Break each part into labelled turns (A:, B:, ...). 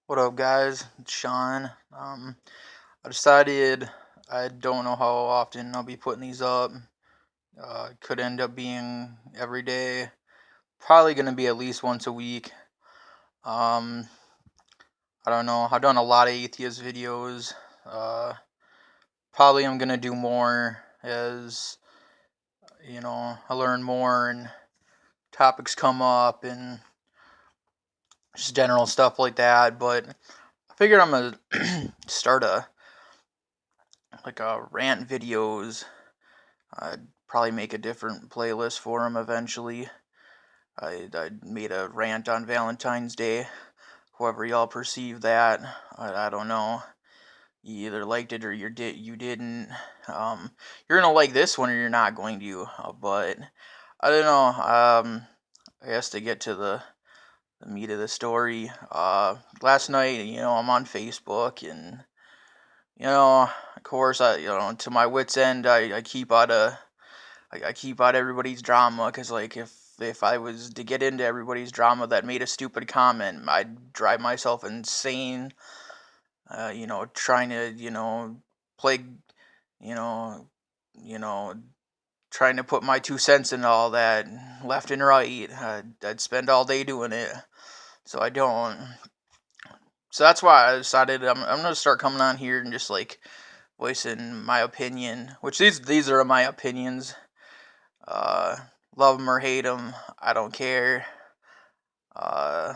A: What up, guys? It's Sean. I decided I don't know how often I'll be putting these up. Could end up being every day. Probably gonna be at least once a week. Um, I don't know. I've done a lot of atheist videos. Uh, Probably I'm gonna do more as I learn more and topics come up and just general stuff like that. But I figured I'm gonna start a rant videos. I'd probably make a different playlist for them eventually. I made a rant on Valentine's Day. However y'all perceive that, I don't know. You either liked it or you didn't. You're gonna like this one or you're not going to. But I don't know. I guess to get to the meat of the story. Last night, I'm on Facebook and of course, to my wits' end, I keep out of I keep out everybody's drama because like if I was to get into everybody's drama that made a stupid comment, I'd drive myself insane. Trying to play, you know, you know, trying to put my 2 cents in all that left and right. I'd spend all day doing it, so I don't. So that's why I decided I'm gonna start coming on here and just like voicing my opinion, which these are my opinions. Uh, Love them or hate them, I don't care. Uh,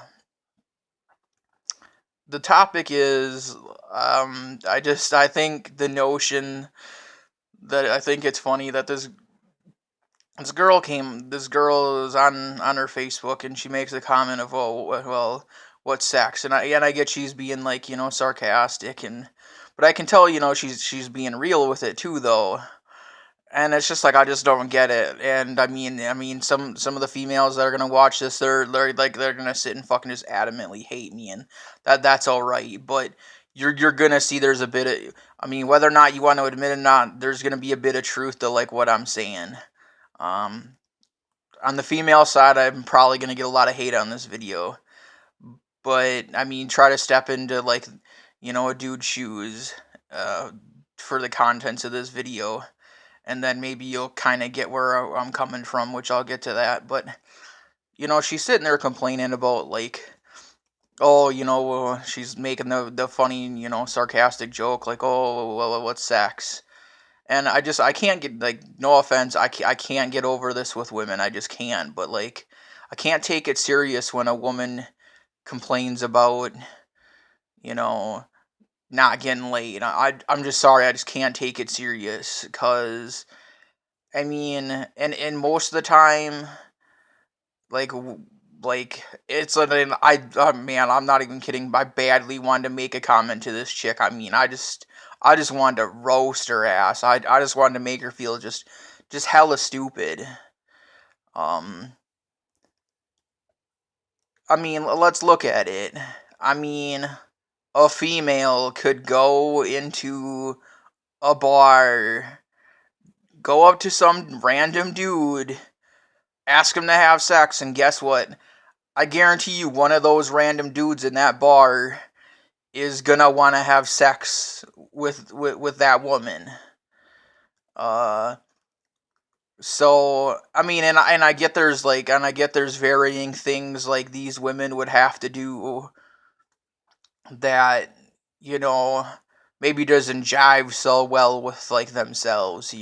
A: the topic is, I think the notion that I think it's funny that this girl is on her Facebook and she makes a comment of, oh, well, what's sex? And I get she's being like, sarcastic, but I can tell, she's being real with it too, though. And it's just like I just don't get it. And I mean, some of the females that are gonna watch this, they're gonna sit and fucking just adamantly hate me, and that's all right. But you're gonna see there's a bit of, I mean, whether or not you want to admit it or not, there's gonna be a bit of truth to like what I'm saying. Um, on the female side, I'm probably gonna get a lot of hate on this video, but I mean, try to step into like, a dude's shoes, uh, for the contents of this video, and then maybe you'll kind of get where I'm coming from, which I'll get to that. But she's sitting there complaining about like, oh, she's making the funny, sarcastic joke like, oh, well, what's sex? And I can't get, like, no offense, I can't get over this with women. I just can't. But like, I can't take it serious when a woman complains about, you know, not getting laid. I'm just sorry. I just can't take it serious because I mean, and most of the time, like like it's like man, I'm not even kidding. I badly wanted to make a comment to this chick. I mean, I just wanted to roast her ass. I just wanted to make her feel just hella stupid. Um, I mean, let's look at it. I mean, a female could go into a bar, go up to some random dude, ask him to have sex, and guess what? I guarantee you one of those random dudes in that bar is gonna want to have sex with that woman. Uh so I mean, and I get there's varying things like these women would have to do that, you know, maybe doesn't jive so well with like themselves.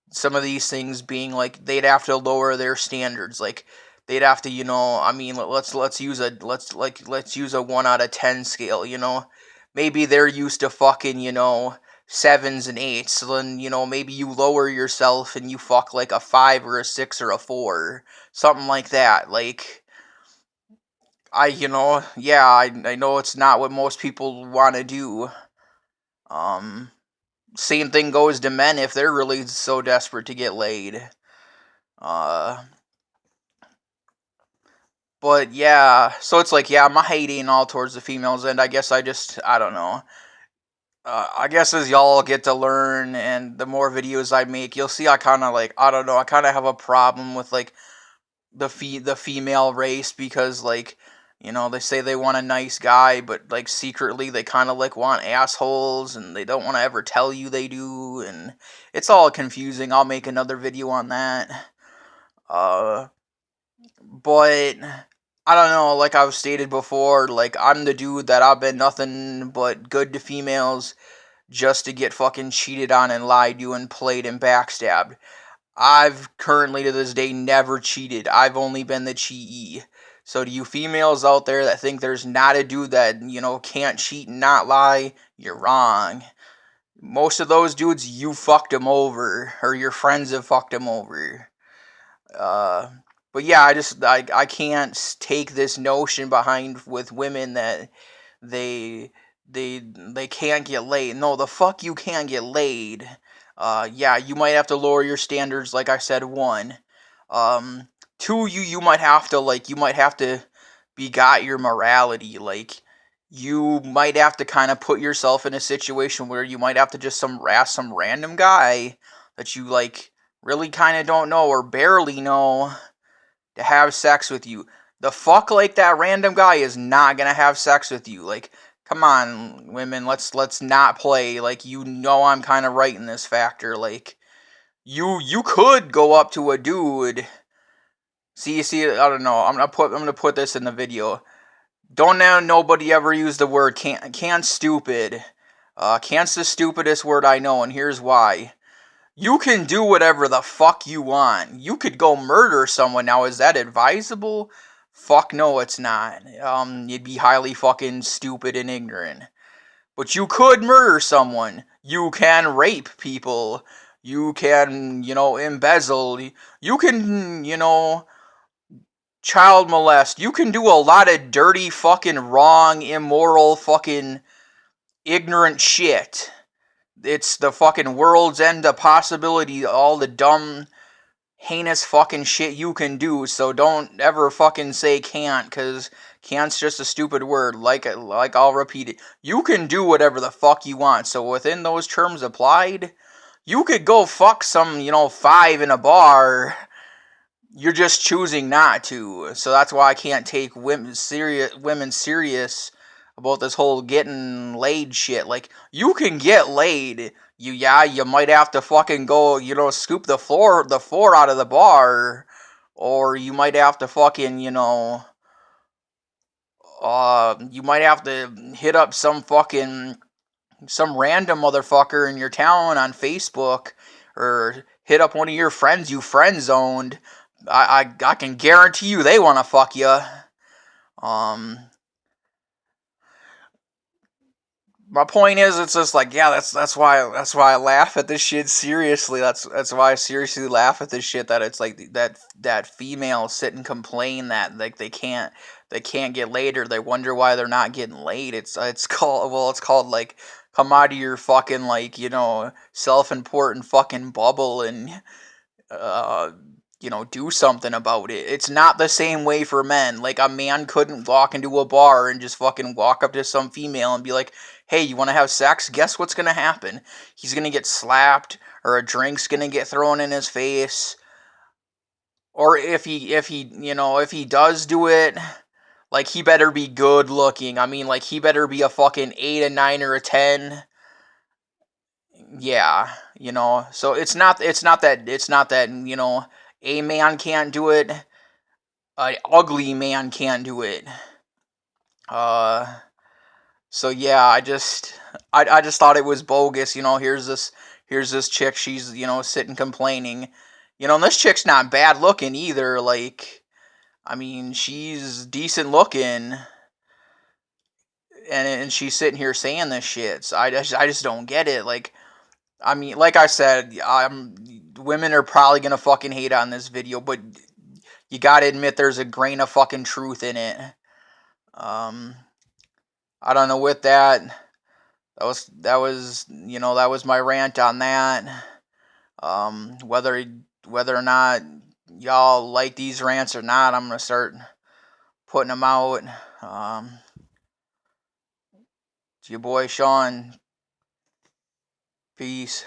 A: Some of these things being like they'd have to lower their standards, like they'd have to, I mean, let's use a 1 out of 10 scale. Maybe they're used to fucking, sevens and eights, so then, maybe you lower yourself and you fuck like a 5 or a 6 or a 4, something like that. Like, yeah, I know it's not what most people want to do. um Same thing goes to men if they're really so desperate to get laid. Uh, but yeah, so it's like, yeah, I'm hating all towards the females, and I guess I don't know. I guess as y'all get to learn, and the more videos I make, you'll see I kind of like, I don't know, I kind of have a problem with like the female race because like You know, they say they want a nice guy, but like secretly they kind of like want assholes, and they don't want to ever tell you they do, and it's all confusing. I'll make another video on that. Uh, but I don't know, like I've stated before, like I'm the dude that I've been nothing but good to females just to get fucking cheated on and lied to and played and backstabbed. I've currently to this day never cheated. I've only been the cheatee. So to you females out there that think there's not a dude that, you know, can't cheat and not lie, you're wrong. Most of those dudes, you fucked them over, or your friends have fucked them over. Uh, but yeah, I can't take this notion behind with women that they they can't get laid. No, the fuck you can't get laid. Yeah, you might have to lower your standards, like I said. One, two, you might have to begot your morality. Like you might have to kind of put yourself in a situation where you might have to just ask some random guy that you like really kind of don't know or barely know to have sex with you. The fuck, like, that random guy is not gonna have sex with you. Like, come on, women, let's not play. Like, you know I'm kind of right in this factor. Like, you could go up to a dude. See, I don't know. I'm gonna put this in the video. Don't know nobody ever use the word can stupid. Can't's the stupidest word I know, and here's why. You can do whatever the fuck you want. You could go murder someone. Now, is that advisable? Fuck no, it's not. You'd be highly fucking stupid and ignorant. But you could murder someone. You can rape people. You can, embezzle. You can, child molest. You can do a lot of dirty, fucking wrong, immoral, fucking ignorant shit. It's the fucking world's end of possibility, all the dumb, heinous fucking shit you can do, so don't ever fucking say can't, because can't's just a stupid word. Like I'll repeat it. You can do whatever the fuck you want, so within those terms applied, you could go fuck some, five in a bar. You're just choosing not to. So that's why I can't take women serious about this whole getting laid shit. Like, you can get laid. You might have to fucking go, scoop the floor out of the bar, or you might have to fucking, you might have to hit up some random motherfucker in your town on Facebook, or hit up one of your friends you friend zoned. I can guarantee you they want to fuck you. My point is, it's just like, yeah, that's why I laugh at this shit seriously. That's why I seriously laugh at this shit. That it's like that females sit and complain that like they can't get laid, or they wonder why they're not getting laid. It's called like, come out of your fucking, like, self-important fucking bubble and uh do something about it. It's not the same way for men. Like, a man couldn't walk into a bar and just fucking walk up to some female and be like, hey, you want to have sex? Guess what's going to happen? He's going to get slapped, or a drink's going to get thrown in his face. Or if he does do it, like, he better be good looking. I mean, like, he better be a fucking 8, a 9, or a 10. Yeah, so it's not that a man can't do it, an ugly man can't do it. So yeah, I just thought it was bogus. Here's this chick. She's, sitting complaining. And this chick's not bad looking either. Like, I mean, she's decent looking, and she's sitting here saying this shit. So I just don't get it. Like, I mean, like I said, women are probably gonna fucking hate on this video, but you gotta admit there's a grain of fucking truth in it. I don't know. With that, that was my rant on that. Whether or not y'all like these rants or not, I'm gonna start putting them out. It's your boy Sean. Peace.